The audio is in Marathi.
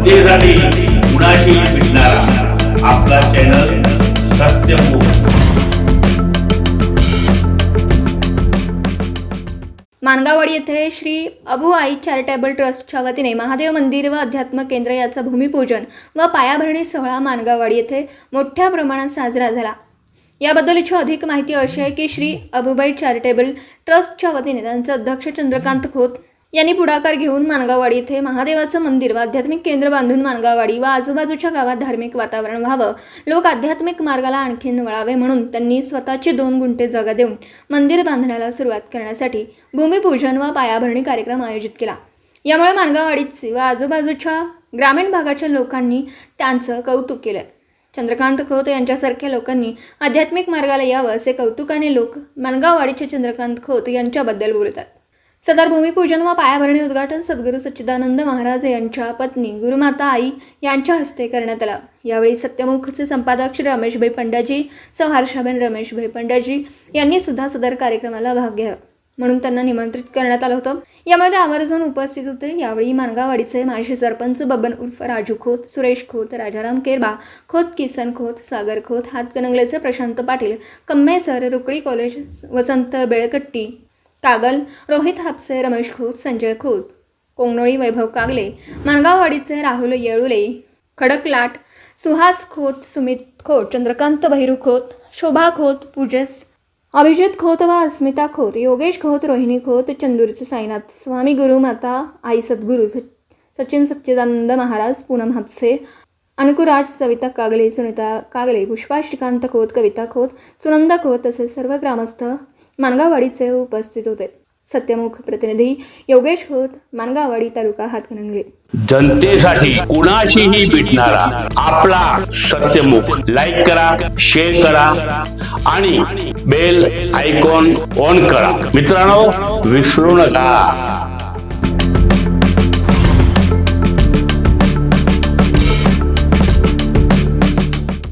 जनतेसाठी कुणाशी भेटणारा आपला चॅनल सत्यमुख। मानगाववाडी येथे श्री अबुआई चॅरिटेबल ट्रस्टच्या वतीने महादेव मंदिर व अध्यात्म केंद्र याचा भूमिपूजन व पायाभरणी सोहळा मानगाववाडी येथे मोठ्या प्रमाणात साजरा झाला। याबद्दलची अधिक माहिती अशी आहे की श्री अबुआई चॅरिटेबल ट्रस्टच्या वतीने त्यांचे अध्यक्ष चंद्रकांत खोत यांनी पुढाकार घेऊन मानगाववाडी येथे महादेवाचं मंदिर व आध्यात्मिक केंद्र बांधून मानगाववाडी व आजूबाजूच्या गावात धार्मिक वातावरण व्हावं, लोक आध्यात्मिक मार्गाला आणखीन वळावे म्हणून त्यांनी स्वतःची 2 गुंठे जागा देऊन मंदिर बांधण्याला सुरुवात करण्यासाठी भूमिपूजन व पायाभरणी कार्यक्रम आयोजित केला। यामुळे मानगाववाडीचे व आजूबाजूच्या ग्रामीण भागाच्या लोकांनी त्यांचं कौतुक केलं। चंद्रकांत खोत यांच्यासारख्या लोकांनी आध्यात्मिक मार्गाला यावं असे कौतुकाने लोक मानगाववाडीचे चंद्रकांत खोत यांच्याबद्दल बोलतात। सदर भूमिपूजन व पायाभरणी उद्घाटन सद्गुरू सच्चिदानंद महाराज यांच्या पत्नी गुरुमाता आई यांच्या हस्ते करण्यात आलं। यावेळी सत्यमुखचे संपादक श्री रमेशभाई पंड्याजी, सौ हर्षाबेन रमेशभाई पंड्याजी यांनी सुद्धा सदर कार्यक्रमाला भाग घ्यावा म्हणून त्यांना निमंत्रित करण्यात आलं होतं। यामध्ये आवर्जून उपस्थित होते। यावेळी मानगाववाडीचे माजी सरपंच बबन उर्फ राजू खोत, सुरेश खोत, राजाराम केरबा खोत, किसन खोत, सागर खोत, हातकणंगलेचे प्रशांत पाटील, कम्मे सर, रुकडी कॉलेज, वसंत बेळकट्टी, कागल, रोहित हापसे, रमेश खोत, संजय खोत, कोंगनोळी वैभव कागले, मानगाववाडीचे राहुल येळुले, खडकलाट, सुहास खोत, सुमित खोत, चंद्रकांत भैरू खोत, शोभा खोत, पूजस, अभिजित खोत व अस्मिता खोत, योगेश खोत, रोहिणी खोत, चंदूरचे साईनाथ, स्वामी गुरुमाता आई सद्गुरू सचिन सच्चिदानंद महाराज, पूनम हापसे, अनुकुराज, सविता कागले, सुनीता कागले, पुष्पा श्रीकांत खोत, कविता खोत, सुनंदा खोत तसेच सर्व ग्रामस्थ मानगाववाडीचे उपस्थित होते। सत्यमुख प्रतिनिधी योगेश खोत, मानगाववाडी, तालुका हातकणंगले। जनतेसाठी कुणाशीही भेटणारा आपला सत्यमुख। लाईक करा, शेअर करा आणि बेल आयकॉन ऑन करा। मित्रांनो, विसरू नका।